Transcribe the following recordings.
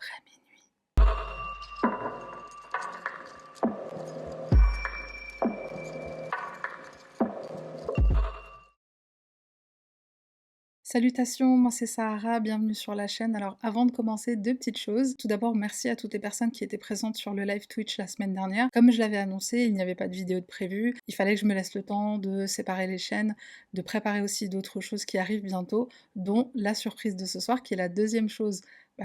après minuit. Salutations, moi c'est Sahara, bienvenue sur la chaîne. Alors avant de commencer, deux petites choses. Tout d'abord, merci à toutes les personnes qui étaient présentes sur le live Twitch la semaine dernière. Comme je l'avais annoncé, il n'y avait pas de vidéo de prévu. Il fallait que je me laisse le temps de séparer les chaînes, de préparer aussi d'autres choses qui arrivent bientôt, dont la surprise de ce soir, qui est la deuxième chose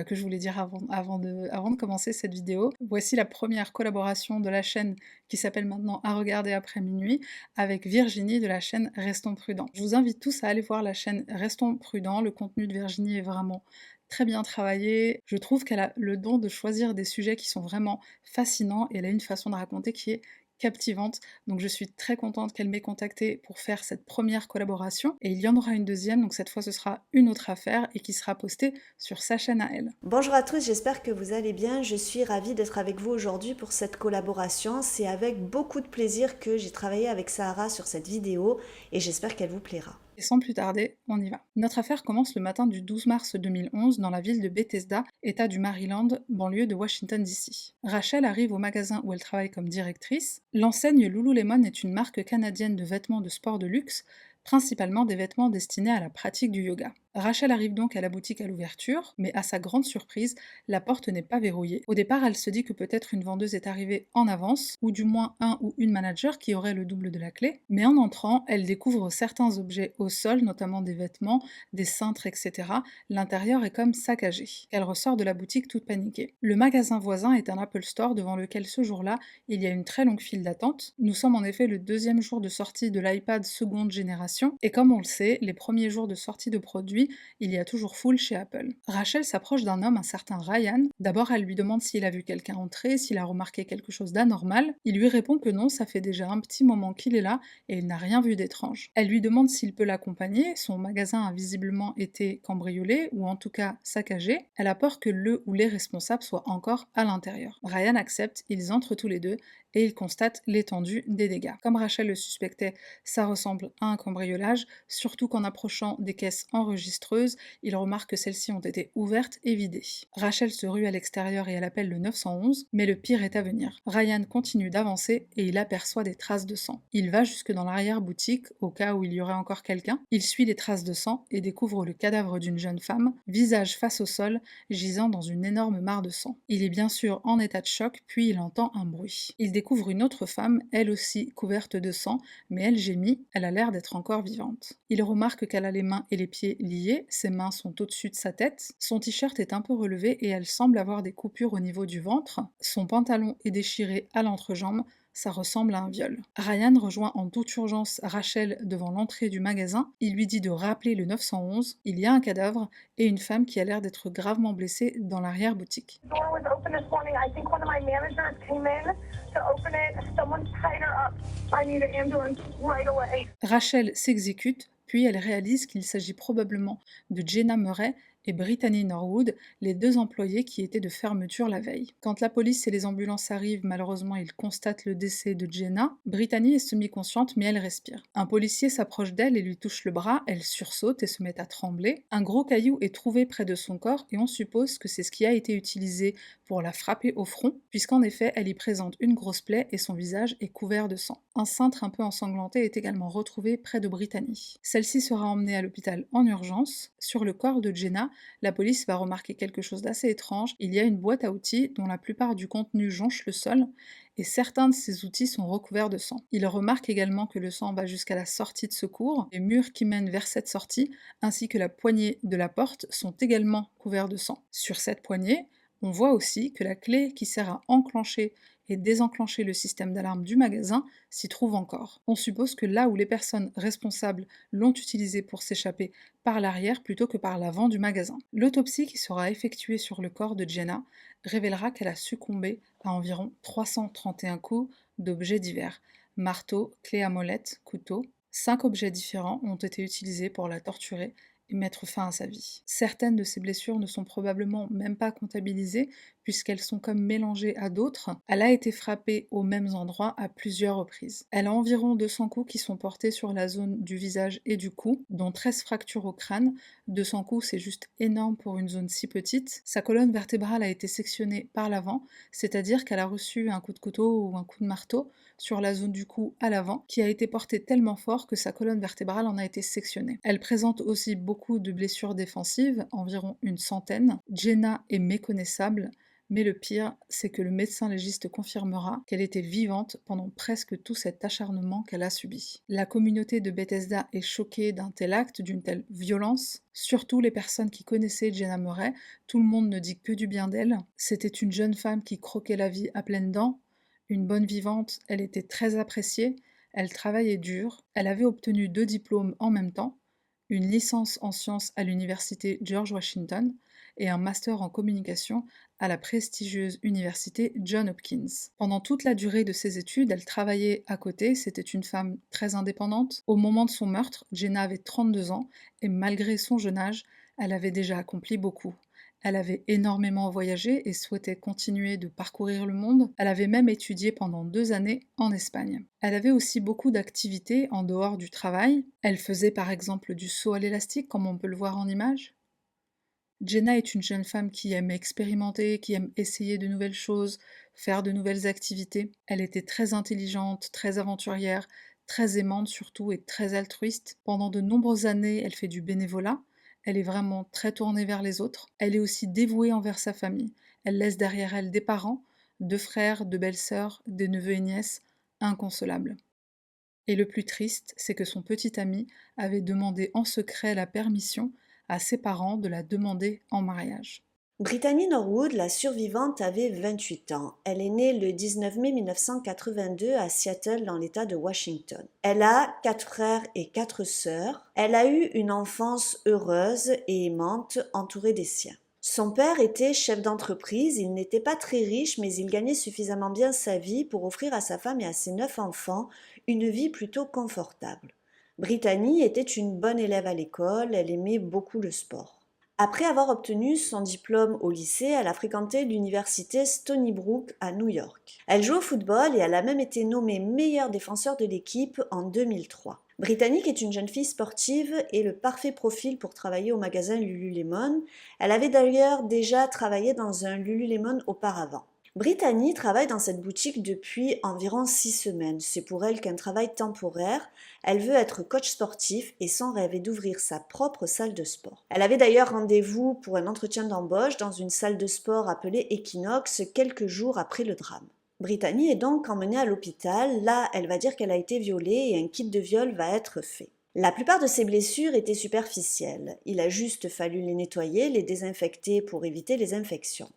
que je voulais dire avant de commencer cette vidéo. Voici la première collaboration de la chaîne qui s'appelle maintenant À regarder après minuit, avec Virginie de la chaîne Restons Prudents. Je vous invite tous à aller voir la chaîne Restons Prudents, le contenu de Virginie est vraiment très bien travaillé. Je trouve qu'elle a le don de choisir des sujets qui sont vraiment fascinants et elle a une façon de raconter qui est captivante, donc je suis très contente qu'elle m'ait contactée pour faire cette première collaboration, et il y en aura une deuxième, donc cette fois ce sera une autre affaire, et qui sera postée sur sa chaîne à elle. Bonjour à tous, j'espère que vous allez bien. Je suis ravie d'être avec vous aujourd'hui pour cette collaboration. C'est avec beaucoup de plaisir que j'ai travaillé avec Sahara sur cette vidéo et j'espère qu'elle vous plaira. Et sans plus tarder, on y va. Notre affaire commence le matin du 12 mars 2011 dans la ville de Bethesda, État du Maryland, banlieue de Washington DC. Rachel arrive au magasin où elle travaille comme directrice. L'enseigne Lululemon est une marque canadienne de vêtements de sport de luxe, principalement des vêtements destinés à la pratique du yoga. Rachel arrive donc à la boutique à l'ouverture, mais à sa grande surprise, la porte n'est pas verrouillée. Au départ, elle se dit que peut-être une vendeuse est arrivée en avance, ou du moins un ou une manager qui aurait le double de la clé, mais en entrant, elle découvre certains objets au sol, notamment des vêtements, des cintres, etc. L'intérieur est comme saccagé. Elle ressort de la boutique toute paniquée. Le magasin voisin est un Apple Store devant lequel ce jour-là, il y a une très longue file d'attente. Nous sommes en effet le deuxième jour de sortie de l'iPad seconde génération, et comme on le sait, les premiers jours de sortie de produits, il y a toujours foule chez Apple. Rachel s'approche d'un homme, un certain Ryan. D'abord, elle lui demande s'il a vu quelqu'un entrer, s'il a remarqué quelque chose d'anormal. Il lui répond que non, ça fait déjà un petit moment qu'il est là et il n'a rien vu d'étrange. Elle lui demande s'il peut l'accompagner, son magasin a visiblement été cambriolé ou en tout cas saccagé. Elle a peur que le ou les responsables soient encore à l'intérieur. Ryan accepte, ils entrent tous les deux et ils constatent l'étendue des dégâts. Comme Rachel le suspectait, ça ressemble à un cambriolage, surtout qu'en approchant des caisses enregistreuses, il remarque que celles-ci ont été ouvertes et vidées. Rachel se rue à l'extérieur et elle appelle le 911, mais le pire est à venir. Ryan continue d'avancer et il aperçoit des traces de sang. Il va jusque dans l'arrière-boutique, au cas où il y aurait encore quelqu'un. Il suit les traces de sang et découvre le cadavre d'une jeune femme, visage face au sol, gisant dans une énorme mare de sang. Il est bien sûr en état de choc, puis il entend un bruit. Il découvre une autre femme, elle aussi couverte de sang, mais elle gémit, elle a l'air d'être encore vivante. Il remarque qu'elle a les mains et les pieds liés, ses mains sont au-dessus de sa tête, son t-shirt est un peu relevé et elle semble avoir des coupures au niveau du ventre, son pantalon est déchiré à l'entrejambe, ça ressemble à un viol. Ryan rejoint en toute urgence Rachel devant l'entrée du magasin, il lui dit de rappeler le 911, il y a un cadavre et une femme qui a l'air d'être gravement blessée dans l'arrière-boutique. Rachel s'exécute, puis elle réalise qu'il s'agit probablement de Jenna Murray et Brittany Norwood, les deux employés qui étaient de fermeture la veille. Quand la police et les ambulances arrivent, malheureusement ils constatent le décès de Jenna. Brittany est semi-consciente mais elle respire. Un policier s'approche d'elle et lui touche le bras, elle sursaute et se met à trembler. Un gros caillou est trouvé près de son corps et on suppose que c'est ce qui a été utilisé pour la frapper au front, puisqu'en effet elle y présente une grosse plaie et son visage est couvert de sang. Un cintre un peu ensanglanté est également retrouvé près de Brittany. Celle-ci sera emmenée à l'hôpital en urgence. Sur le corps de Jenna, la police va remarquer quelque chose d'assez étrange. Il y a une boîte à outils dont la plupart du contenu jonche le sol et certains de ces outils sont recouverts de sang. Il remarque également que le sang va jusqu'à la sortie de secours. Les murs qui mènent vers cette sortie ainsi que la poignée de la porte sont également couverts de sang. Sur cette poignée, on voit aussi que la clé qui sert à enclencher et désenclencher le système d'alarme du magasin s'y trouve encore. On suppose que là où les personnes responsables l'ont utilisé pour s'échapper par l'arrière plutôt que par l'avant du magasin. L'autopsie qui sera effectuée sur le corps de Jenna révélera qu'elle a succombé à environ 331 coups d'objets divers, marteau, clé à molette, couteau. 5 objets différents ont été utilisés pour la torturer et mettre fin à sa vie. Certaines de ces blessures ne sont probablement même pas comptabilisées, puisqu'elles sont comme mélangées à d'autres. Elle a été frappée aux mêmes endroits à plusieurs reprises. Elle a environ 200 coups qui sont portés sur la zone du visage et du cou, dont 13 fractures au crâne. 200 coups, c'est juste énorme pour une zone si petite. Sa colonne vertébrale a été sectionnée par l'avant, c'est-à-dire qu'elle a reçu un coup de couteau ou un coup de marteau sur la zone du cou à l'avant, qui a été porté tellement fort que sa colonne vertébrale en a été sectionnée. Elle présente aussi beaucoup de blessures défensives, environ une centaine. Jenna est méconnaissable, mais le pire, c'est que le médecin légiste confirmera qu'elle était vivante pendant presque tout cet acharnement qu'elle a subi. La communauté de Bethesda est choquée d'un tel acte, d'une telle violence, surtout les personnes qui connaissaient Jenna Murray. Tout le monde ne dit que du bien d'elle. C'était une jeune femme qui croquait la vie à pleines dents, une bonne vivante, elle était très appréciée, elle travaillait dur, elle avait obtenu 2 diplômes en même temps, une licence en sciences à l'université George Washington et un master en communication à la prestigieuse université Johns Hopkins. Pendant toute la durée de ses études, elle travaillait à côté, c'était une femme très indépendante. Au moment de son meurtre, Jenna avait 32 ans et malgré son jeune âge, elle avait déjà accompli beaucoup. Elle avait énormément voyagé et souhaitait continuer de parcourir le monde. Elle avait même étudié pendant 2 années en Espagne. Elle avait aussi beaucoup d'activités en dehors du travail. Elle faisait par exemple du saut à l'élastique, comme on peut le voir en image. Jenna est une jeune femme qui aime expérimenter, qui aime essayer de nouvelles choses, faire de nouvelles activités. Elle était très intelligente, très aventurière, très aimante surtout et très altruiste. Pendant de nombreuses années, elle fait du bénévolat. Elle est vraiment très tournée vers les autres. Elle est aussi dévouée envers sa famille. Elle laisse derrière elle des parents, 2 frères, 2 belles-sœurs, des neveux et nièces, inconsolables. Et le plus triste, c'est que son petit ami avait demandé en secret la permission à ses parents de la demander en mariage. Brittany Norwood, la survivante, avait 28 ans. Elle est née le 19 mai 1982 à Seattle dans l'État de Washington. Elle a 4 frères et 4 sœurs. Elle a eu une enfance heureuse et aimante entourée des siens. Son père était chef d'entreprise, il n'était pas très riche mais il gagnait suffisamment bien sa vie pour offrir à sa femme et à ses 9 enfants une vie plutôt confortable. Brittany était une bonne élève à l'école, elle aimait beaucoup le sport. Après avoir obtenu son diplôme au lycée, elle a fréquenté l'université Stony Brook à New York. Elle joue au football et elle a même été nommée meilleure défenseur de l'équipe en 2003. Brittany, qui est une jeune fille sportive, est le parfait profil pour travailler au magasin Lululemon. Elle avait d'ailleurs déjà travaillé dans un Lululemon auparavant. Brittany travaille dans cette boutique depuis environ 6 semaines. C'est pour elle qu'un travail temporaire. Elle veut être coach sportif et son rêve est d'ouvrir sa propre salle de sport. Elle avait d'ailleurs rendez-vous pour un entretien d'embauche dans une salle de sport appelée Equinox quelques jours après le drame. Brittany est donc emmenée à l'hôpital. Là, elle va dire qu'elle a été violée et un kit de viol va être fait. La plupart de ses blessures étaient superficielles. Il a juste fallu les nettoyer, les désinfecter pour éviter les infections.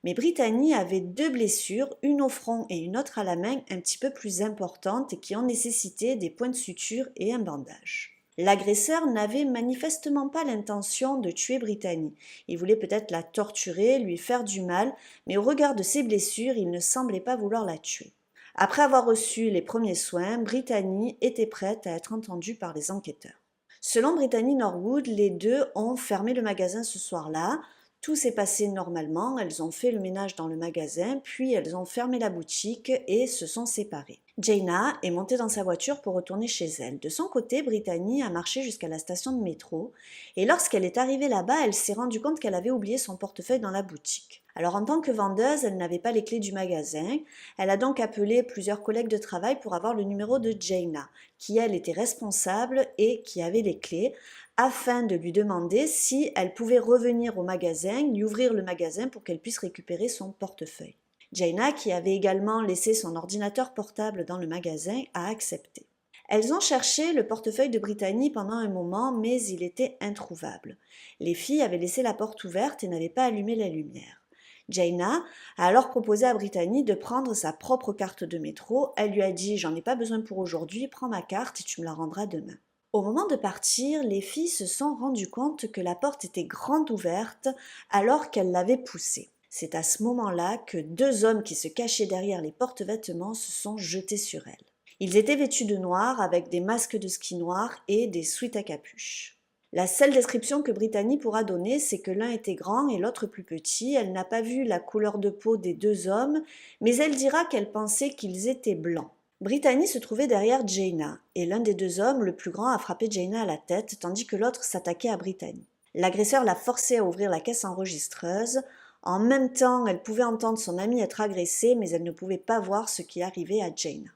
Mais Brittany avait 2 blessures, une au front et une autre à la main un petit peu plus importantes et qui ont nécessité des points de suture et un bandage. L'agresseur n'avait manifestement pas l'intention de tuer Brittany. Il voulait peut-être la torturer, lui faire du mal, mais au regard de ses blessures, il ne semblait pas vouloir la tuer. Après avoir reçu les premiers soins, Brittany était prête à être entendue par les enquêteurs. Selon Brittany Norwood, les deux ont fermé le magasin ce soir-là. Tout s'est passé normalement, elles ont fait le ménage dans le magasin, puis elles ont fermé la boutique et se sont séparées. Jaina est montée dans sa voiture pour retourner chez elle. De son côté, Brittany a marché jusqu'à la station de métro et lorsqu'elle est arrivée là-bas, elle s'est rendue compte qu'elle avait oublié son portefeuille dans la boutique. Alors en tant que vendeuse, elle n'avait pas les clés du magasin. Elle a donc appelé plusieurs collègues de travail pour avoir le numéro de Jaina, qui elle était responsable et qui avait les clés, afin de lui demander si elle pouvait revenir au magasin, lui ouvrir le magasin pour qu'elle puisse récupérer son portefeuille. Jaina, qui avait également laissé son ordinateur portable dans le magasin, a accepté. Elles ont cherché le portefeuille de Brittany pendant un moment, mais il était introuvable. Les filles avaient laissé la porte ouverte et n'avaient pas allumé la lumière. Jaina a alors proposé à Brittany de prendre sa propre carte de métro. Elle lui a dit « J'en ai pas besoin pour aujourd'hui, prends ma carte et tu me la rendras demain ». Au moment de partir, les filles se sont rendues compte que la porte était grande ouverte alors qu'elles l'avaient poussée. C'est à ce moment-là que 2 hommes qui se cachaient derrière les porte-vêtements se sont jetés sur elles. Ils étaient vêtus de noir avec des masques de ski noirs et des sweats à capuche. La seule description que Brittany pourra donner, c'est que l'un était grand et l'autre plus petit. Elle n'a pas vu la couleur de peau des deux hommes, mais elle dira qu'elle pensait qu'ils étaient blancs. Brittany se trouvait derrière Jaina, et l'un des deux hommes, le plus grand, a frappé Jaina à la tête, tandis que l'autre s'attaquait à Brittany. L'agresseur l'a forcée à ouvrir la caisse enregistreuse. En même temps, elle pouvait entendre son amie être agressée, mais elle ne pouvait pas voir ce qui arrivait à Jaina.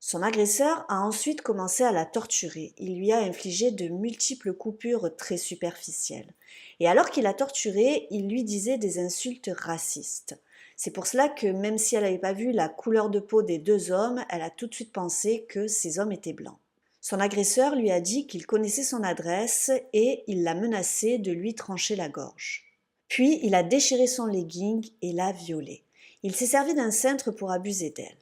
Son agresseur a ensuite commencé à la torturer. Il lui a infligé de multiples coupures très superficielles. Et alors qu'il la torturait, il lui disait des insultes racistes. C'est pour cela que même si elle n'avait pas vu la couleur de peau des deux hommes, elle a tout de suite pensé que ces hommes étaient blancs. Son agresseur lui a dit qu'il connaissait son adresse et il l'a menacé de lui trancher la gorge. Puis il a déchiré son legging et l'a violée. Il s'est servi d'un cintre pour abuser d'elle.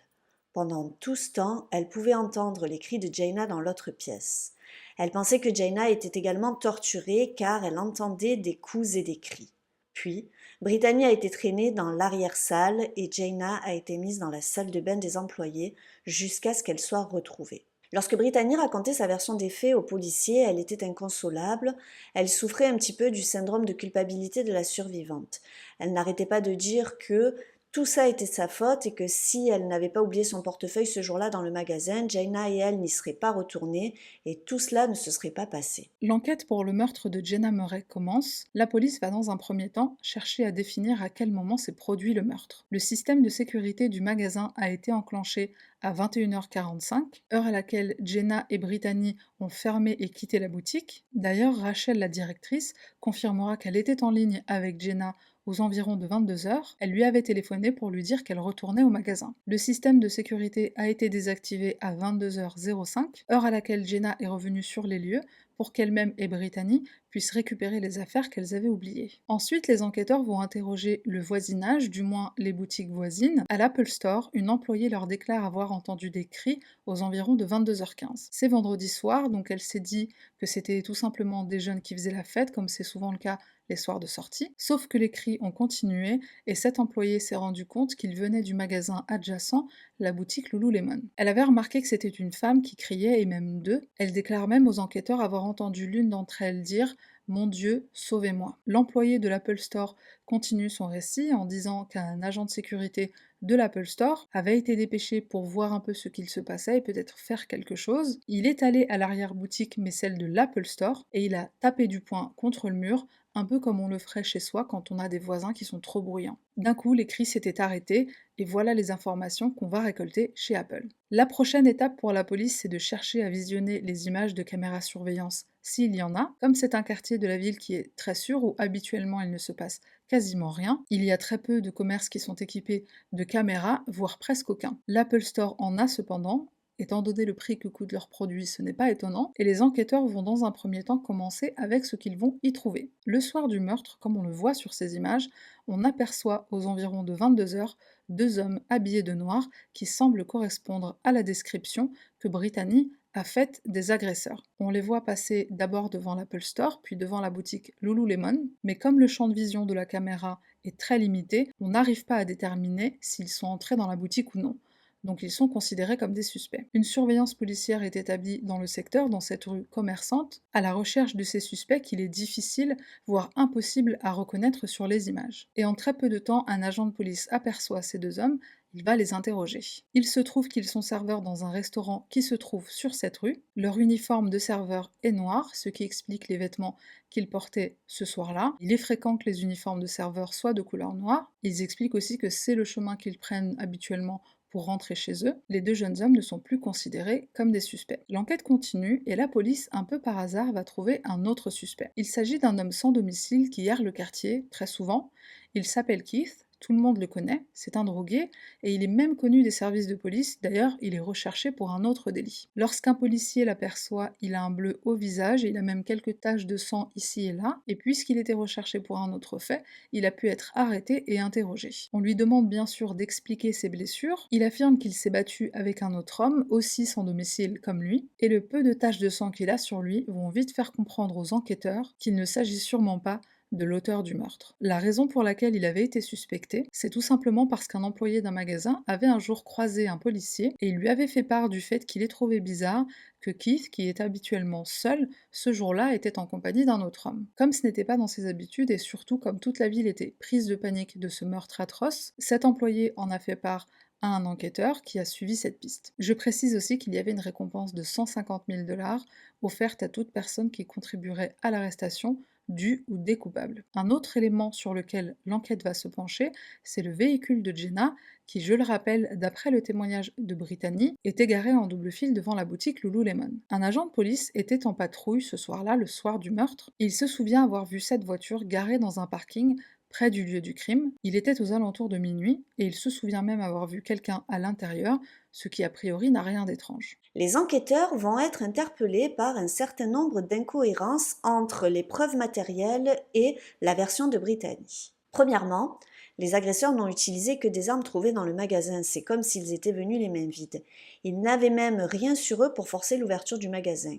Pendant tout ce temps, elle pouvait entendre les cris de Jaina dans l'autre pièce. Elle pensait que Jaina était également torturée car elle entendait des coups et des cris. Puis, Brittany a été traînée dans l'arrière-salle et Jaina a été mise dans la salle de bain des employés jusqu'à ce qu'elle soit retrouvée. Lorsque Brittany racontait sa version des faits aux policiers, elle était inconsolable. Elle souffrait un petit peu du syndrome de culpabilité de la survivante. Elle n'arrêtait pas de dire que tout ça était sa faute et que si elle n'avait pas oublié son portefeuille ce jour-là dans le magasin, Jaina et elle n'y seraient pas retournées et tout cela ne se serait pas passé. L'enquête pour le meurtre de Jenna Murray commence. La police va dans un premier temps chercher à définir à quel moment s'est produit le meurtre. Le système de sécurité du magasin a été enclenché à 21h45, heure à laquelle Jenna et Brittany ont fermé et quitté la boutique. D'ailleurs, Rachel, la directrice, confirmera qu'elle était en ligne avec Jenna aux environs de 22h, elle lui avait téléphoné pour lui dire qu'elle retournait au magasin. Le système de sécurité a été désactivé à 22h05, heure à laquelle Jenna est revenue sur les lieux pour qu'elle-même et Brittany puissent récupérer les affaires qu'elles avaient oubliées. Ensuite, les enquêteurs vont interroger le voisinage, du moins les boutiques voisines. À l'Apple Store, une employée leur déclare avoir entendu des cris aux environs de 22h15. C'est vendredi soir, donc elle s'est dit que c'était tout simplement des jeunes qui faisaient la fête, comme c'est souvent le cas les soirs de sortie, sauf que les cris ont continué et cet employé s'est rendu compte qu'il venait du magasin adjacent, la boutique Lululemon. Elle avait remarqué que c'était une femme qui criait et même deux. Elle déclare même aux enquêteurs avoir entendu l'une d'entre elles dire mon Dieu, sauvez-moi. L'employé de l'Apple Store continue son récit en disant qu'un agent de sécurité de l'Apple Store avait été dépêché pour voir un peu ce qu'il se passait et peut-être faire quelque chose. Il est allé à l'arrière-boutique, mais celle de l'Apple Store, et il a tapé du poing contre le mur, un peu comme on le ferait chez soi quand on a des voisins qui sont trop bruyants. D'un coup, les cris s'étaient arrêtés, et voilà les informations qu'on va récolter chez Apple. La prochaine étape pour la police, c'est de chercher à visionner les images de caméras surveillance s'il y en a. Comme c'est un quartier de la ville qui est très sûr, où habituellement il ne se passe quasiment rien, il y a très peu de commerces qui sont équipés de caméras, voire presque aucun. L'Apple Store en a cependant. Étant donné le prix que coûtent leurs produits, ce n'est pas étonnant, et les enquêteurs vont dans un premier temps commencer avec ce qu'ils vont y trouver. Le soir du meurtre, comme on le voit sur ces images, on aperçoit aux environs de 22h deux hommes habillés de noir qui semblent correspondre à la description que Brittany a faite des agresseurs. On les voit passer d'abord devant l'Apple Store, puis devant la boutique Lululemon, mais comme le champ de vision de la caméra est très limité, on n'arrive pas à déterminer s'ils sont entrés dans la boutique ou non. Donc ils sont considérés comme des suspects. Une surveillance policière est établie dans le secteur, dans cette rue commerçante, à la recherche de ces suspects qu'il est difficile, voire impossible à reconnaître sur les images. Et en très peu de temps, un agent de police aperçoit ces deux hommes, il va les interroger. Il se trouve qu'ils sont serveurs dans un restaurant qui se trouve sur cette rue. Leur uniforme de serveur est noir, ce qui explique les vêtements qu'ils portaient ce soir-là. Il est fréquent que les uniformes de serveurs soient de couleur noire. Ils expliquent aussi que c'est le chemin qu'ils prennent habituellement pour rentrer chez eux. Les deux jeunes hommes ne sont plus considérés comme des suspects. L'enquête continue et la police, un peu par hasard, va trouver un autre suspect. Il s'agit d'un homme sans domicile qui erre le quartier très souvent. Il s'appelle Keith. Tout le monde le connaît, c'est un drogué, et il est même connu des services de police, d'ailleurs il est recherché pour un autre délit. Lorsqu'un policier l'aperçoit, il a un bleu au visage, et il a même quelques taches de sang ici et là, et puisqu'il était recherché pour un autre fait, il a pu être arrêté et interrogé. On lui demande bien sûr d'expliquer ses blessures, il affirme qu'il s'est battu avec un autre homme, aussi sans domicile comme lui, et le peu de taches de sang qu'il a sur lui vont vite faire comprendre aux enquêteurs qu'il ne s'agit sûrement pas de l'auteur du meurtre. La raison pour laquelle il avait été suspecté, c'est tout simplement parce qu'un employé d'un magasin avait un jour croisé un policier et il lui avait fait part du fait qu'il ait trouvé bizarre que Keith, qui est habituellement seul, ce jour-là était en compagnie d'un autre homme. Comme ce n'était pas dans ses habitudes et surtout comme toute la ville était prise de panique de ce meurtre atroce, cet employé en a fait part à un enquêteur qui a suivi cette piste. Je précise aussi qu'il y avait une récompense de 150 000 $ offerte à toute personne qui contribuerait à l'arrestation du ou des coupables. Un autre élément sur lequel l'enquête va se pencher, c'est le véhicule de Jenna, qui, je le rappelle, d'après le témoignage de Brittany, était garé en double fil devant la boutique Lululemon. Un agent de police était en patrouille ce soir-là, le soir du meurtre. Il se souvient avoir vu cette voiture garée dans un parking près du lieu du crime. Il était aux alentours de minuit, et il se souvient même avoir vu quelqu'un à l'intérieur, ce qui a priori n'a rien d'étrange. Les enquêteurs vont être interpellés par un certain nombre d'incohérences entre les preuves matérielles et la version de Brittany. Premièrement, les agresseurs n'ont utilisé que des armes trouvées dans le magasin, c'est comme s'ils étaient venus les mains vides. Ils n'avaient même rien sur eux pour forcer l'ouverture du magasin.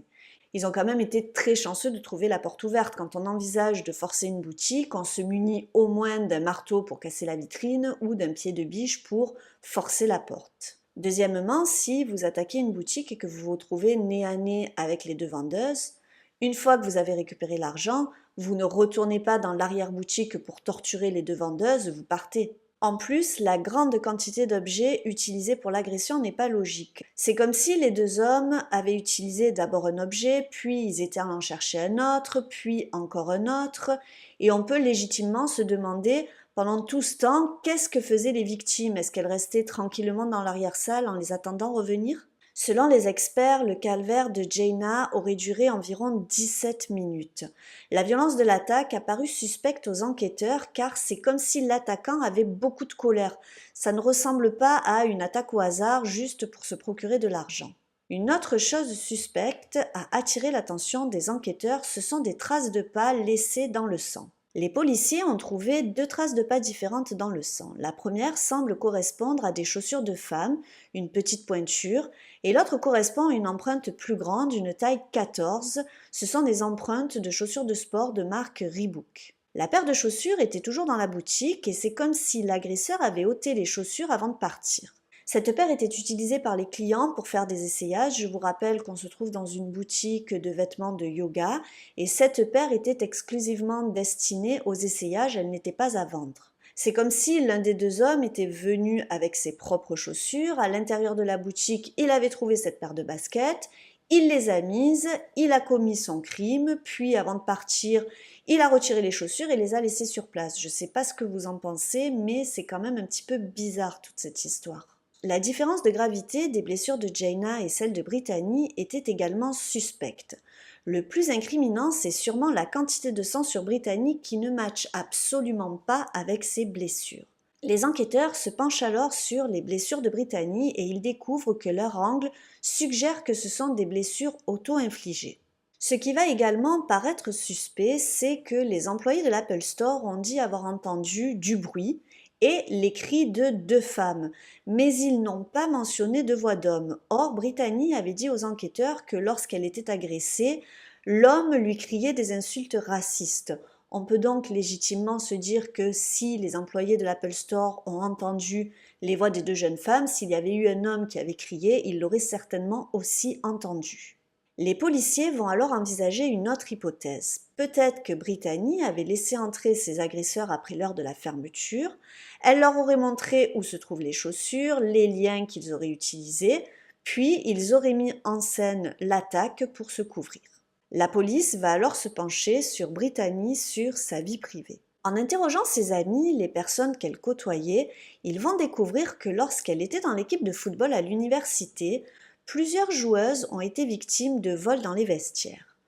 Ils ont quand même été très chanceux de trouver la porte ouverte. Quand on envisage de forcer une boutique, on se munit au moins d'un marteau pour casser la vitrine ou d'un pied de biche pour forcer la porte. Deuxièmement, si vous attaquez une boutique et que vous vous retrouvez nez à nez avec les deux vendeuses, une fois que vous avez récupéré l'argent, vous ne retournez pas dans l'arrière-boutique pour torturer les deux vendeuses, vous partez. En plus, la grande quantité d'objets utilisés pour l'agression n'est pas logique. C'est comme si les deux hommes avaient utilisé d'abord un objet, puis ils étaient allés en chercher un autre, puis encore un autre, et on peut légitimement se demander pendant tout ce temps, qu'est-ce que faisaient les victimes? Est-ce qu'elles restaient tranquillement dans l'arrière-salle en les attendant revenir? Selon les experts, le calvaire de Jaina aurait duré environ 17 minutes. La violence de l'attaque a paru suspecte aux enquêteurs car c'est comme si l'attaquant avait beaucoup de colère. Ça ne ressemble pas à une attaque au hasard juste pour se procurer de l'argent. Une autre chose suspecte a attiré l'attention des enquêteurs, ce sont des traces de pas laissées dans le sang. Les policiers ont trouvé 2 traces de pas différentes dans le sang. La première semble correspondre à des chaussures de femme, une petite pointure, et l'autre correspond à une empreinte plus grande, une taille 14. Ce sont des empreintes de chaussures de sport de marque Reebok. La paire de chaussures était toujours dans la boutique et c'est comme si l'agresseur avait ôté les chaussures avant de partir. Cette paire était utilisée par les clients pour faire des essayages. Je vous rappelle qu'on se trouve dans une boutique de vêtements de yoga et cette paire était exclusivement destinée aux essayages, elle n'était pas à vendre. C'est comme si l'un des deux hommes était venu avec ses propres chaussures. À l'intérieur de la boutique, il avait trouvé cette paire de baskets, il les a mises, il a commis son crime, puis avant de partir, il a retiré les chaussures et les a laissées sur place. Je ne sais pas ce que vous en pensez, mais c'est quand même un petit peu bizarre toute cette histoire. La différence de gravité des blessures de Jaina et celle de Brittany était également suspecte. Le plus incriminant, c'est sûrement la quantité de sang sur Brittany qui ne matche absolument pas avec ses blessures. Les enquêteurs se penchent alors sur les blessures de Brittany et ils découvrent que leur angle suggère que ce sont des blessures auto-infligées. Ce qui va également paraître suspect, c'est que les employés de l'Apple Store ont dit avoir entendu du bruit et les cris de 2 femmes, mais ils n'ont pas mentionné de voix d'homme. Or, Brittany avait dit aux enquêteurs que lorsqu'elle était agressée, l'homme lui criait des insultes racistes. On peut donc légitimement se dire que si les employés de l'Apple Store ont entendu les voix des 2 jeunes femmes, s'il y avait eu un homme qui avait crié, ils l'auraient certainement aussi entendu. Les policiers vont alors envisager une autre hypothèse. Peut-être que Brittany avait laissé entrer ses agresseurs après l'heure de la fermeture, elle leur aurait montré où se trouvent les chaussures, les liens qu'ils auraient utilisés, puis ils auraient mis en scène l'attaque pour se couvrir. La police va alors se pencher sur Brittany, sur sa vie privée. En interrogeant ses amis, les personnes qu'elle côtoyait, ils vont découvrir que lorsqu'elle était dans l'équipe de football à l'université, plusieurs joueuses ont été victimes de vols dans les vestiaires.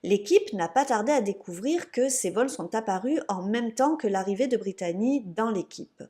L'équipe n'a pas tardé à découvrir que ces vols sont apparus en même temps que l'arrivée de Brittany dans l'équipe.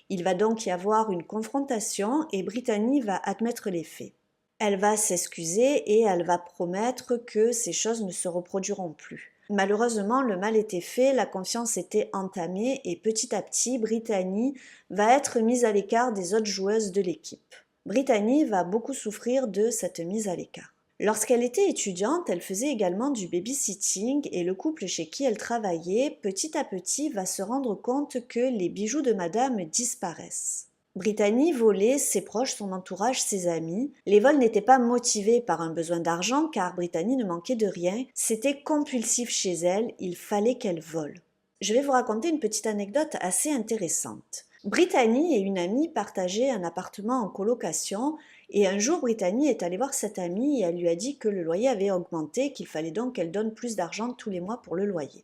Il va donc y avoir une confrontation et Brittany va admettre les faits. Elle va s'excuser et elle va promettre que ces choses ne se reproduiront plus. Malheureusement, le mal était fait, la confiance était entamée et petit à petit, Brittany va être mise à l'écart des autres joueuses de l'équipe. Brittany va beaucoup souffrir de cette mise à l'écart. Lorsqu'elle était étudiante, elle faisait également du babysitting et le couple chez qui elle travaillait, petit à petit, va se rendre compte que les bijoux de madame disparaissent. Brittany volait ses proches, son entourage, ses amis. Les vols n'étaient pas motivés par un besoin d'argent car Brittany ne manquait de rien. C'était compulsif chez elle, il fallait qu'elle vole. Je vais vous raconter une petite anecdote assez intéressante. Brittany et une amie partageaient un appartement en colocation et un jour Brittany est allée voir cette amie et elle lui a dit que le loyer avait augmenté, qu'il fallait donc qu'elle donne plus d'argent tous les mois pour le loyer.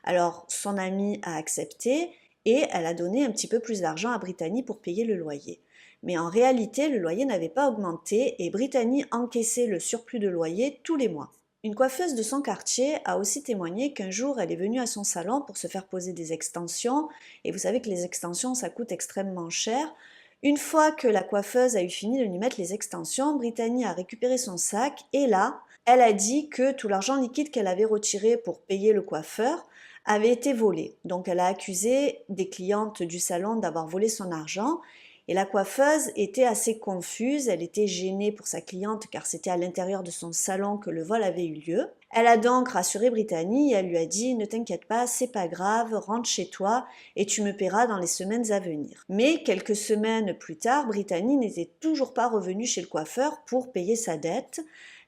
Alors son amie a accepté et elle a donné un petit peu plus d'argent à Brittany pour payer le loyer. Mais en réalité, le loyer n'avait pas augmenté et Brittany encaissait le surplus de loyer tous les mois. Une coiffeuse de son quartier a aussi témoigné qu'un jour elle est venue à son salon pour se faire poser des extensions et vous savez que les extensions ça coûte extrêmement cher. Une fois que la coiffeuse a eu fini de lui mettre les extensions, Brittany a récupéré son sac et là, elle a dit que tout l'argent liquide qu'elle avait retiré pour payer le coiffeur avait été volé. Donc elle a accusé des clientes du salon d'avoir volé son argent et la coiffeuse était assez confuse, elle était gênée pour sa cliente car c'était à l'intérieur de son salon que le vol avait eu lieu. Elle a donc rassuré Brittany et elle lui a dit « Ne t'inquiète pas, c'est pas grave, rentre chez toi et tu me paieras dans les semaines à venir. » Mais quelques semaines plus tard, Brittany n'était toujours pas revenue chez le coiffeur pour payer sa dette.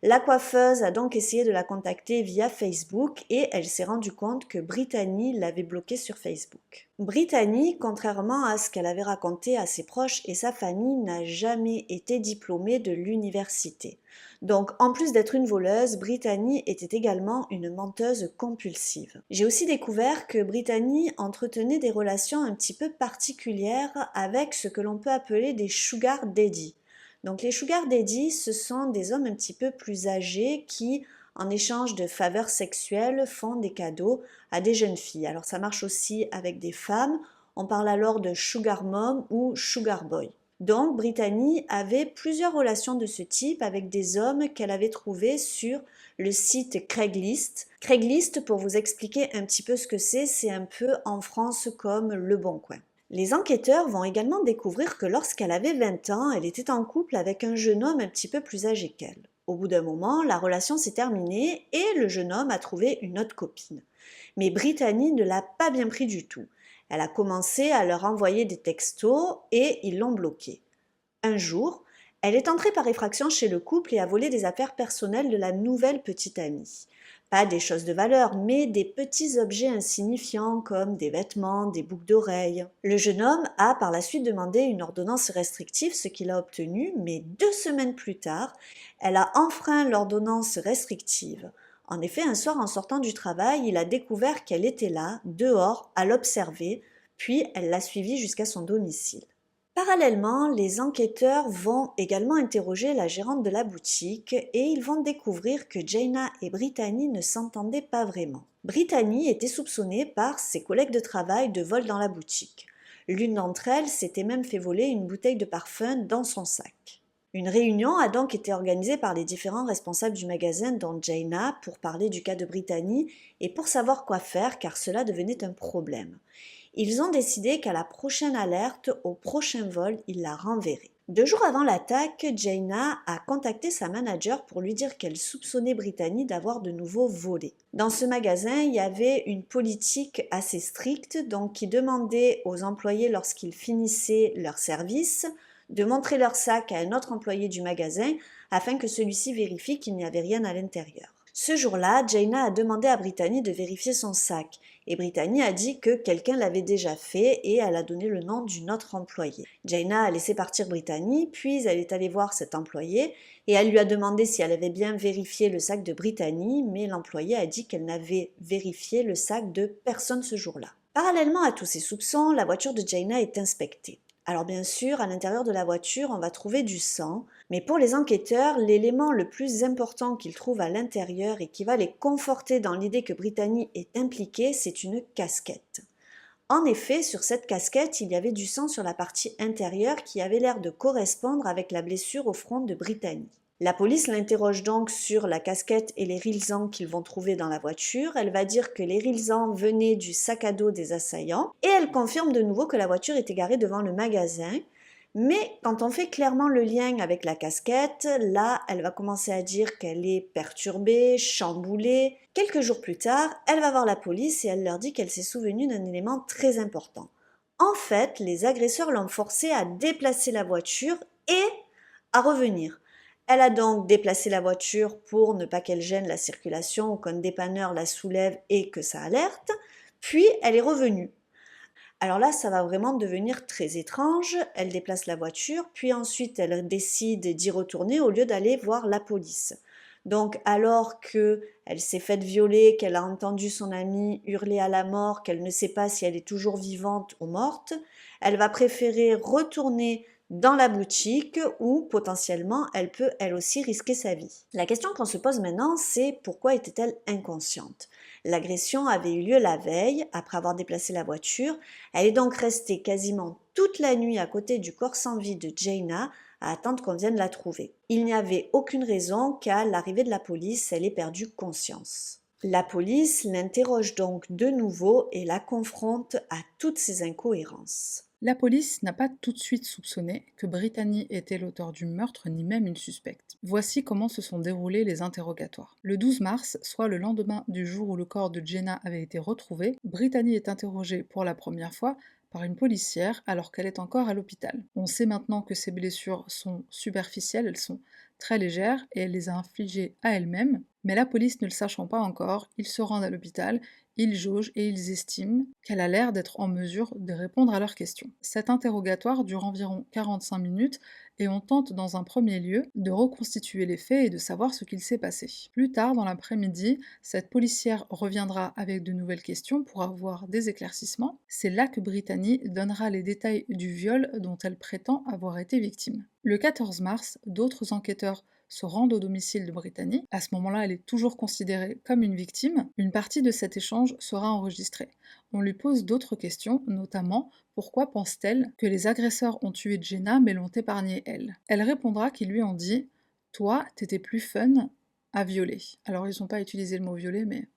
La coiffeuse a donc essayé de la contacter via Facebook et elle s'est rendue compte que Brittany l'avait bloquée sur Facebook. Brittany, contrairement à ce qu'elle avait raconté à ses proches et sa famille, n'a jamais été diplômée de l'université. Donc, en plus d'être une voleuse, Brittany était également une menteuse compulsive. J'ai aussi découvert que Brittany entretenait des relations un petit peu particulières avec ce que l'on peut appeler des sugar daddy. Donc les sugar daddy, ce sont des hommes un petit peu plus âgés qui, en échange de faveurs sexuelles, font des cadeaux à des jeunes filles. Alors ça marche aussi avec des femmes, on parle alors de sugar mom ou sugar boy. Donc Brittany avait plusieurs relations de ce type avec des hommes qu'elle avait trouvés sur le site Craigslist. Craigslist, pour vous expliquer un petit peu ce que c'est un peu en France comme Le Bon Coin. Les enquêteurs vont également découvrir que lorsqu'elle avait 20 ans, elle était en couple avec un jeune homme un petit peu plus âgé qu'elle. Au bout d'un moment, la relation s'est terminée et le jeune homme a trouvé une autre copine. Mais Brittany ne l'a pas bien pris du tout. Elle a commencé à leur envoyer des textos et ils l'ont bloquée. Un jour, elle est entrée par effraction chez le couple et a volé des affaires personnelles de la nouvelle petite amie. Pas des choses de valeur, mais des petits objets insignifiants comme des vêtements, des boucles d'oreilles. Le jeune homme a par la suite demandé une ordonnance restrictive, ce qu'il a obtenu, mais 2 semaines plus tard, elle a enfreint l'ordonnance restrictive. En effet, un soir en sortant du travail, il a découvert qu'elle était là, dehors, à l'observer, puis elle l'a suivie jusqu'à son domicile. Parallèlement, les enquêteurs vont également interroger la gérante de la boutique et ils vont découvrir que Jaina et Brittany ne s'entendaient pas vraiment. Brittany était soupçonnée par ses collègues de travail de vol dans la boutique. L'une d'entre elles s'était même fait voler une bouteille de parfum dans son sac. Une réunion a donc été organisée par les différents responsables du magasin, dont Jaina, pour parler du cas de Brittany et pour savoir quoi faire car cela devenait un problème. Ils ont décidé qu'à la prochaine alerte, au prochain vol, ils la renverraient. 2 jours avant l'attaque, Jaina a contacté sa manager pour lui dire qu'elle soupçonnait Brittany d'avoir de nouveau volé. Dans ce magasin, il y avait une politique assez stricte, donc qui demandait aux employés lorsqu'ils finissaient leur service de montrer leur sac à un autre employé du magasin afin que celui-ci vérifie qu'il n'y avait rien à l'intérieur. Ce jour-là, Jaina a demandé à Brittany de vérifier son sac et Brittany a dit que quelqu'un l'avait déjà fait et elle a donné le nom d'une autre employée. Jaina a laissé partir Brittany, puis elle est allée voir cet employé et elle lui a demandé si elle avait bien vérifié le sac de Brittany, mais l'employé a dit qu'elle n'avait vérifié le sac de personne ce jour-là. Parallèlement à tous ces soupçons, la voiture de Jaina est inspectée. Alors bien sûr, à l'intérieur de la voiture, on va trouver du sang, mais pour les enquêteurs, l'élément le plus important qu'ils trouvent à l'intérieur et qui va les conforter dans l'idée que Brittany est impliquée, c'est une casquette. En effet, sur cette casquette, il y avait du sang sur la partie intérieure qui avait l'air de correspondre avec la blessure au front de Brittany. La police l'interroge donc sur la casquette et les rilzans qu'ils vont trouver dans la voiture. Elle va dire que les rilzans venaient du sac à dos des assaillants et elle confirme de nouveau que la voiture était garée devant le magasin. Mais quand on fait clairement le lien avec la casquette, là, elle va commencer à dire qu'elle est perturbée, chamboulée. Quelques jours plus tard, elle va voir la police et elle leur dit qu'elle s'est souvenue d'un élément très important. En fait, les agresseurs l'ont forcée à déplacer la voiture et à revenir. Elle a donc déplacé la voiture pour ne pas qu'elle gêne la circulation ou qu'un dépanneur la soulève et que ça alerte, puis elle est revenue. Alors là, ça va vraiment devenir très étrange. Elle déplace la voiture, puis ensuite elle décide d'y retourner au lieu d'aller voir la police. Donc alors qu'elle s'est faite violer, qu'elle a entendu son amie hurler à la mort, qu'elle ne sait pas si elle est toujours vivante ou morte, elle va préférer retourner dans la boutique où potentiellement elle peut elle aussi risquer sa vie. La question qu'on se pose maintenant, c'est pourquoi était-elle inconsciente? L'agression avait eu lieu la veille, après avoir déplacé la voiture. Elle est donc restée quasiment toute la nuit à côté du corps sans vie de Jaina à attendre qu'on vienne la trouver. Il n'y avait aucune raison qu'à l'arrivée de la police, elle ait perdu conscience. La police l'interroge donc de nouveau et la confronte à toutes ces incohérences. La police n'a pas tout de suite soupçonné que Brittany était l'auteur du meurtre ni même une suspecte. Voici comment se sont déroulés les interrogatoires. Le 12 mars, soit le lendemain du jour où le corps de Jenna avait été retrouvé, Brittany est interrogée pour la première fois par une policière alors qu'elle est encore à l'hôpital. On sait maintenant que ses blessures sont superficielles, elles sont très légères et elle les a infligées à elle-même, mais la police ne le sachant pas encore, ils se rendent à l'hôpital, ils jaugent et ils estiment qu'elle a l'air d'être en mesure de répondre à leurs questions. Cet interrogatoire dure environ 45 minutes et on tente dans un premier lieu de reconstituer les faits et de savoir ce qu'il s'est passé. Plus tard dans l'après-midi, cette policière reviendra avec de nouvelles questions pour avoir des éclaircissements. C'est là que Brittany donnera les détails du viol dont elle prétend avoir été victime. Le 14 mars, d'autres enquêteurs se rendent au domicile de Brittany. À ce moment-là, elle est toujours considérée comme une victime. Une partie de cet échange sera enregistrée. On lui pose d'autres questions, notamment pourquoi pense-t-elle que les agresseurs ont tué Jenna mais l'ont épargnée elle? Elle répondra qu'ils lui ont dit toi, t'étais plus fun à violer. Alors ils n'ont pas utilisé le mot violer, mais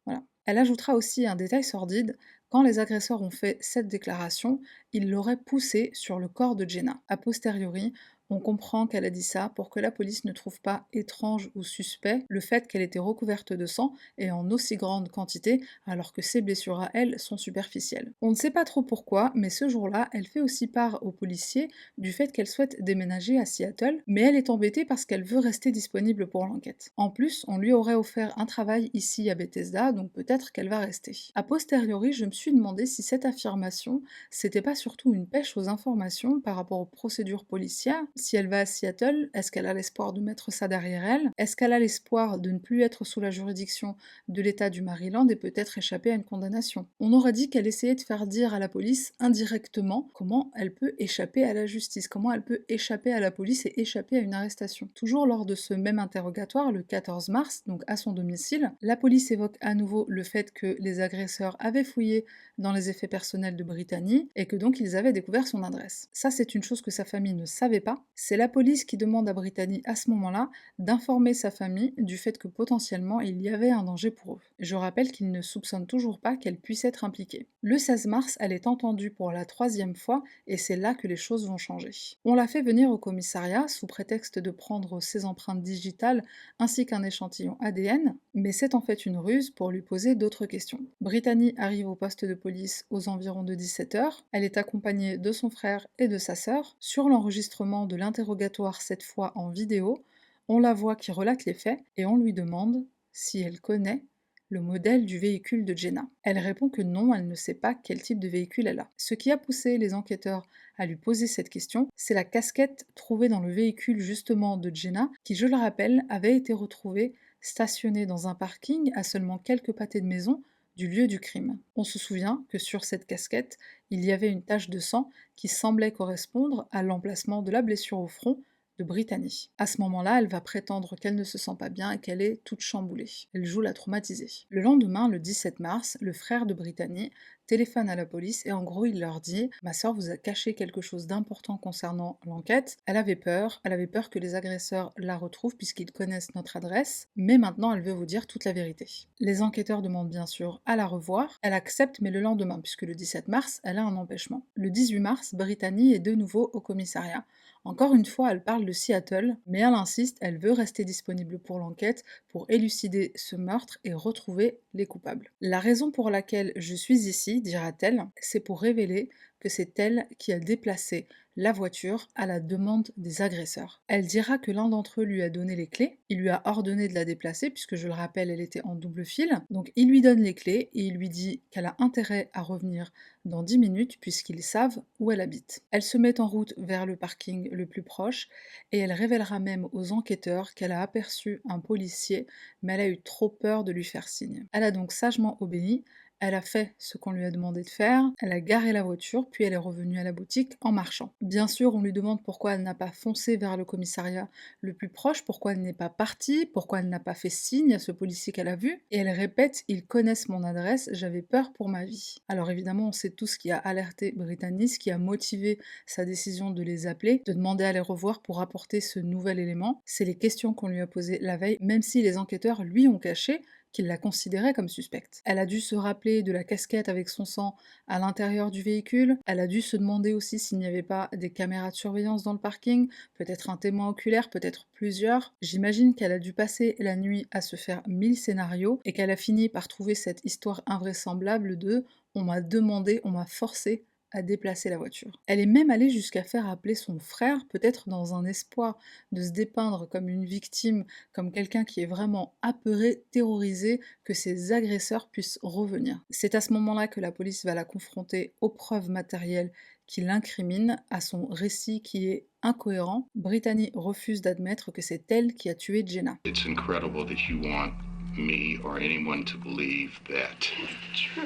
voilà. Elle ajoutera aussi un détail sordide. Quand les agresseurs ont fait cette déclaration, ils l'auraient poussée sur le corps de Jenna. A posteriori, on comprend qu'elle a dit ça pour que la police ne trouve pas étrange ou suspect le fait qu'elle était recouverte de sang et en aussi grande quantité, alors que ses blessures à elle sont superficielles. On ne sait pas trop pourquoi, mais ce jour-là, elle fait aussi part aux policiers du fait qu'elle souhaite déménager à Seattle, mais elle est embêtée parce qu'elle veut rester disponible pour l'enquête. En plus, on lui aurait offert un travail ici à Bethesda, donc peut-être qu'elle va rester. A posteriori, je me suis demandé si cette affirmation, c'était pas surtout une pêche aux informations par rapport aux procédures policières. Si elle va à Seattle, est-ce qu'elle a l'espoir de mettre ça derrière elle? Est-ce qu'elle a l'espoir de ne plus être sous la juridiction de l'État du Maryland et peut-être échapper à une condamnation? On aurait dit qu'elle essayait de faire dire à la police indirectement comment elle peut échapper à la justice, comment elle peut échapper à la police et échapper à une arrestation. Toujours lors de ce même interrogatoire, le 14 mars, donc à son domicile, la police évoque à nouveau le fait que les agresseurs avaient fouillé dans les effets personnels de Brittany et que donc ils avaient découvert son adresse. Ça, c'est une chose que sa famille ne savait pas. C'est la police qui demande à Brittany à ce moment-là d'informer sa famille du fait que potentiellement il y avait un danger pour eux. Je rappelle qu'ils ne soupçonnent toujours pas qu'elle puisse être impliquée. Le 16 mars, elle est entendue pour la 3e fois et c'est là que les choses vont changer. On l'a fait venir au commissariat sous prétexte de prendre ses empreintes digitales ainsi qu'un échantillon ADN, mais c'est en fait une ruse pour lui poser d'autres questions. Brittany arrive au poste de police aux environs de 17h, elle est accompagnée de son frère et de sa sœur. Sur l'enregistrement de l'interrogatoire cette fois en vidéo, on la voit qui relate les faits et on lui demande si elle connaît le modèle du véhicule de Jenna. Elle répond que non, elle ne sait pas quel type de véhicule elle a. Ce qui a poussé les enquêteurs à lui poser cette question, c'est la casquette trouvée dans le véhicule justement de Jenna, qui, je le rappelle, avait été retrouvée stationnée dans un parking à seulement quelques pâtés de maison du lieu du crime. On se souvient que sur cette casquette, il y avait une tache de sang qui semblait correspondre à l'emplacement de la blessure au front de Brittany. À ce moment-là, elle va prétendre qu'elle ne se sent pas bien et qu'elle est toute chamboulée. Elle joue la traumatisée. Le lendemain, le 17 mars, le frère de Brittany téléphone à la police et en gros il leur dit: «Ma sœur vous a caché quelque chose d'important concernant l'enquête. Elle avait peur que les agresseurs la retrouvent puisqu'ils connaissent notre adresse, mais maintenant elle veut vous dire toute la vérité». Les enquêteurs demandent bien sûr à la revoir. Elle accepte mais le lendemain puisque le 17 mars, elle a un empêchement. Le 18 mars, Brittany est de nouveau au commissariat. Encore une fois, elle parle de Seattle, mais elle insiste, elle veut rester disponible pour l'enquête, pour élucider ce meurtre et retrouver les coupables. La raison pour laquelle je suis ici, dira-t-elle, c'est pour révéler que c'est elle qui a déplacé la voiture à la demande des agresseurs. Elle dira que l'un d'entre eux lui a donné les clés, il lui a ordonné de la déplacer, puisque je le rappelle, elle était en double fil, donc il lui donne les clés et il lui dit qu'elle a intérêt à revenir dans 10 minutes puisqu'ils savent où elle habite. Elle se met en route vers le parking le plus proche et elle révélera même aux enquêteurs qu'elle a aperçu un policier, mais elle a eu trop peur de lui faire signe. Elle a donc sagement obéi. Elle a fait ce qu'on lui a demandé de faire, elle a garé la voiture, puis elle est revenue à la boutique en marchant. Bien sûr, on lui demande pourquoi elle n'a pas foncé vers le commissariat le plus proche, pourquoi elle n'est pas partie, pourquoi elle n'a pas fait signe à ce policier qu'elle a vu, et elle répète: «Ils connaissent mon adresse, j'avais peur pour ma vie». Alors évidemment, on sait tout ce qui a alerté Brittany, ce qui a motivé sa décision de les appeler, de demander à les revoir pour apporter ce nouvel élément. C'est les questions qu'on lui a posées la veille, même si les enquêteurs lui ont caché qu'il la considérait comme suspecte. Elle a dû se rappeler de la casquette avec son sang à l'intérieur du véhicule, elle a dû se demander aussi s'il n'y avait pas des caméras de surveillance dans le parking, peut-être un témoin oculaire, peut-être plusieurs. J'imagine qu'elle a dû passer la nuit à se faire 1000 scénarios et qu'elle a fini par trouver cette histoire invraisemblable de «on m'a demandé, on m'a forcé à déplacer la voiture». Elle est même allée jusqu'à faire appeler son frère, peut-être dans un espoir de se dépeindre comme une victime, comme quelqu'un qui est vraiment apeuré, terrorisé, que ses agresseurs puissent revenir. C'est à ce moment-là que la police va la confronter aux preuves matérielles qui l'incriminent, à son récit qui est incohérent. Brittany refuse d'admettre que c'est elle qui a tué Jenna. It's incredible that you want me or anyone to believe that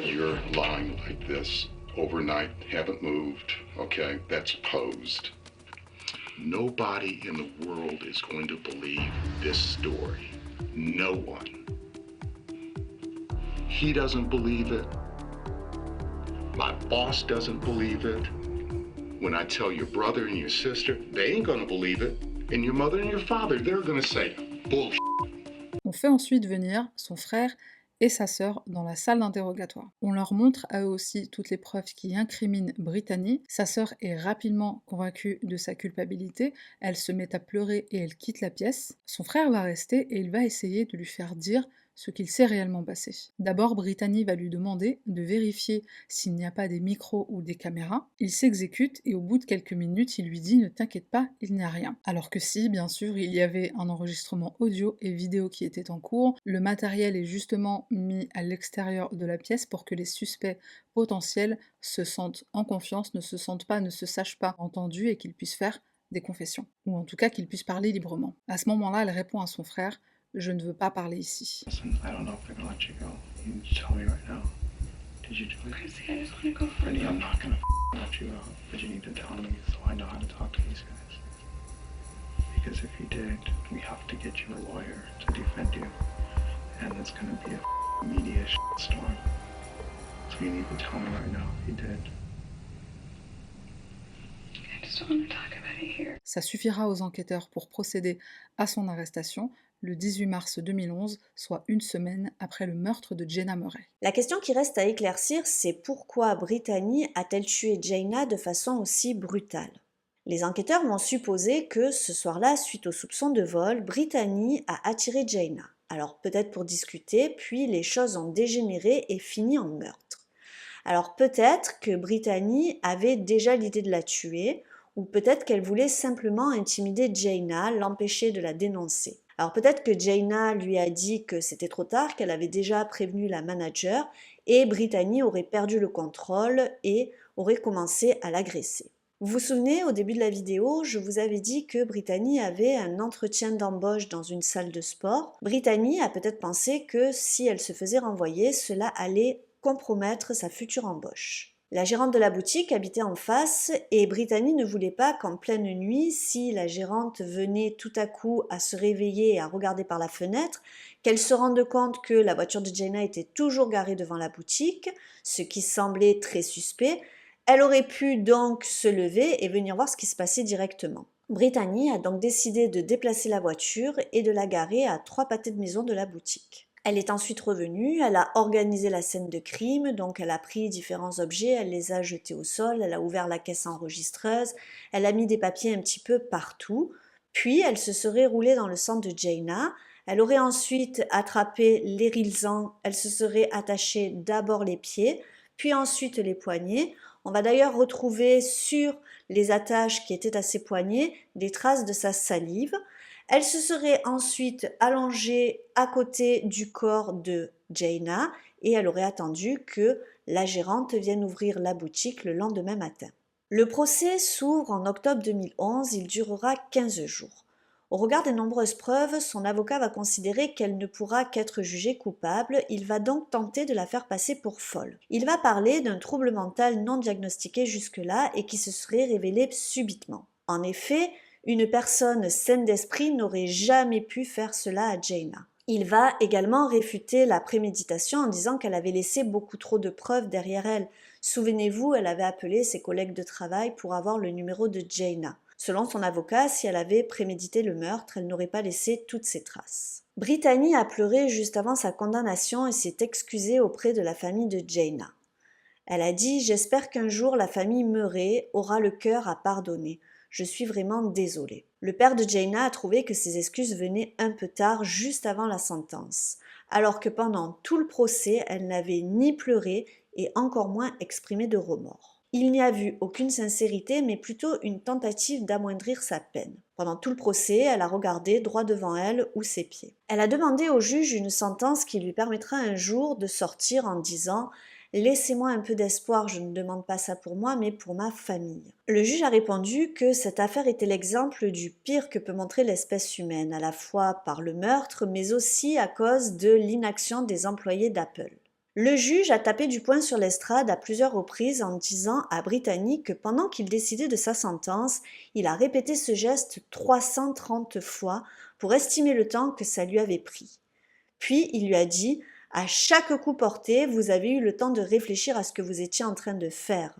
you're lying like this overnight, haven't moved, okay? That's posed. Nobody in the world is going to believe this story. No one. He doesn't believe it. My boss doesn't believe it. When I tell your brother and your sister, they ain't gonna believe it. And your mother and your father, they're gonna say, bullshit. On fait ensuite venir son frère et sa sœur dans la salle d'interrogatoire. On leur montre à eux aussi toutes les preuves qui incriminent Brittany. Sa sœur est rapidement convaincue de sa culpabilité, elle se met à pleurer et elle quitte la pièce. Son frère va rester et il va essayer de lui faire dire ce qu'il s'est réellement passé. D'abord, Brittany va lui demander de vérifier s'il n'y a pas des micros ou des caméras. Il s'exécute et au bout de quelques minutes, il lui dit: «Ne t'inquiète pas, il n'y a rien». Alors que si, bien sûr, il y avait un enregistrement audio et vidéo qui était en cours, le matériel est justement mis à l'extérieur de la pièce pour que les suspects potentiels se sentent en confiance, ne se sachent pas entendus et qu'ils puissent faire des confessions. Ou en tout cas qu'ils puissent parler librement. À ce moment-là, elle répond à son frère: «Je ne veux pas parler ici». Listen, I don't know if they're gonna let you go. You need to tell me right now. Did you do it? Chrissy, I just want to go for Brittany, I'm not gonna let you go. But you need to tell me so I know how to talk to these guys. Because if you did, we have to get you a lawyer to defend you. And it's gonna be a media storm. So you need to tell me right now if you did. I just don't want to talk about it here. Ça suffira aux enquêteurs pour procéder à son arrestation le 18 mars 2011, soit une semaine après le meurtre de Jenna Murray. La question qui reste à éclaircir, c'est pourquoi Brittany a-t-elle tué Jaina de façon aussi brutale? Les enquêteurs vont supposer que ce soir-là, suite aux soupçons de vol, Brittany a attiré Jaina. Alors peut-être pour discuter, puis les choses ont dégénéré et fini en meurtre. Alors peut-être que Brittany avait déjà l'idée de la tuer, ou peut-être qu'elle voulait simplement intimider Jaina, l'empêcher de la dénoncer. Alors peut-être que Jaina lui a dit que c'était trop tard, qu'elle avait déjà prévenu la manager, et Brittany aurait perdu le contrôle et aurait commencé à l'agresser. Vous vous souvenez, au début de la vidéo, je vous avais dit que Brittany avait un entretien d'embauche dans une salle de sport. Brittany a peut-être pensé que si elle se faisait renvoyer, cela allait compromettre sa future embauche. La gérante de la boutique habitait en face et Brittany ne voulait pas qu'en pleine nuit, si la gérante venait tout à coup à se réveiller et à regarder par la fenêtre, qu'elle se rende compte que la voiture de Jaina était toujours garée devant la boutique, ce qui semblait très suspect. Elle aurait pu donc se lever et venir voir ce qui se passait directement. Brittany a donc décidé de déplacer la voiture et de la garer à 3 pâtés de maison de la boutique. Elle est ensuite revenue, elle a organisé la scène de crime, donc elle a pris différents objets, elle les a jetés au sol, elle a ouvert la caisse enregistreuse, elle a mis des papiers un petit peu partout, puis elle se serait roulée dans le sang de Jaina, elle aurait ensuite attrapé l'Erilsan, elle se serait attachée d'abord les pieds, puis ensuite les poignets. On va d'ailleurs retrouver sur les attaches qui étaient à ses poignets des traces de sa salive. Elle se serait ensuite allongée à côté du corps de Jaina et elle aurait attendu que la gérante vienne ouvrir la boutique le lendemain matin. Le procès s'ouvre en octobre 2011, il durera 15 jours. Au regard des nombreuses preuves, son avocat va considérer qu'elle ne pourra qu'être jugée coupable, il va donc tenter de la faire passer pour folle. Il va parler d'un trouble mental non diagnostiqué jusque-là et qui se serait révélé subitement. En effet, une personne saine d'esprit n'aurait jamais pu faire cela à Jaina. Il va également réfuter la préméditation en disant qu'elle avait laissé beaucoup trop de preuves derrière elle. Souvenez-vous, elle avait appelé ses collègues de travail pour avoir le numéro de Jaina. Selon son avocat, si elle avait prémédité le meurtre, elle n'aurait pas laissé toutes ces traces. Brittany a pleuré juste avant sa condamnation et s'est excusée auprès de la famille de Jaina. Elle a dit « J'espère qu'un jour la famille Murray aura le cœur à pardonner. Je suis vraiment désolée. » Le père de Jaina a trouvé que ses excuses venaient un peu tard, juste avant la sentence, alors que pendant tout le procès, elle n'avait ni pleuré et encore moins exprimé de remords. Il n'y a vu aucune sincérité, mais plutôt une tentative d'amoindrir sa peine. Pendant tout le procès, elle a regardé droit devant elle ou ses pieds. Elle a demandé au juge une sentence qui lui permettra un jour de sortir en disant « Laissez-moi un peu d'espoir, je ne demande pas ça pour moi, mais pour ma famille. » Le juge a répondu que cette affaire était l'exemple du pire que peut montrer l'espèce humaine, à la fois par le meurtre, mais aussi à cause de l'inaction des employés d'Apple. Le juge a tapé du poing sur l'estrade à plusieurs reprises en disant à Brittany que pendant qu'il décidait de sa sentence, il a répété ce geste 330 fois pour estimer le temps que ça lui avait pris. Puis il lui a dit « À chaque coup porté, vous avez eu le temps de réfléchir à ce que vous étiez en train de faire. »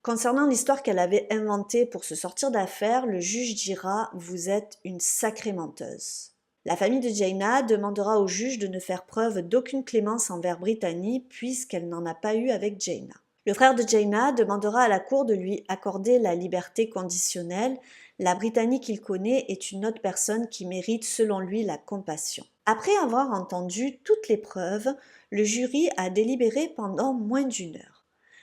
Concernant l'histoire qu'elle avait inventée pour se sortir d'affaire, le juge dira « Vous êtes une sacrée menteuse. » La famille de Jaina demandera au juge de ne faire preuve d'aucune clémence envers Brittany puisqu'elle n'en a pas eu avec Jaina. Le frère de Jaina demandera à la cour de lui accorder la liberté conditionnelle. La Brittany qu'il connaît est une autre personne qui mérite selon lui la compassion. Après avoir entendu toutes les preuves, le jury a délibéré pendant moins d'1 heure.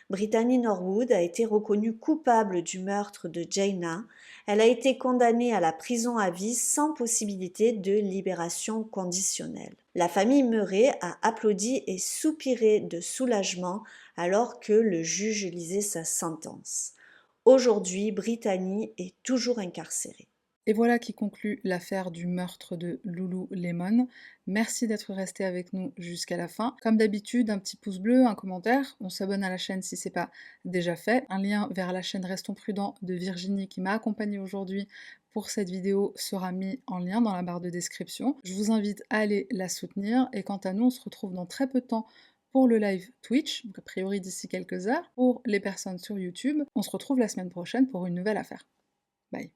Brittany Norwood a été reconnue coupable du meurtre de Jaina. Elle a été condamnée à la prison à vie sans possibilité de libération conditionnelle. La famille Murray a applaudi et soupiré de soulagement alors que le juge lisait sa sentence. Aujourd'hui, Brittany est toujours incarcérée. Et voilà qui conclut l'affaire du meurtre de Lululemon. Merci d'être resté avec nous jusqu'à la fin. Comme d'habitude, un petit pouce bleu, un commentaire, on s'abonne à la chaîne si c'est pas déjà fait. Un lien vers la chaîne Restons Prudents de Virginie qui m'a accompagnée aujourd'hui pour cette vidéo sera mis en lien dans la barre de description. Je vous invite à aller la soutenir et quant à nous, on se retrouve dans très peu de temps pour le live Twitch, donc a priori d'ici quelques heures. Pour les personnes sur YouTube, on se retrouve la semaine prochaine pour une nouvelle affaire. Bye.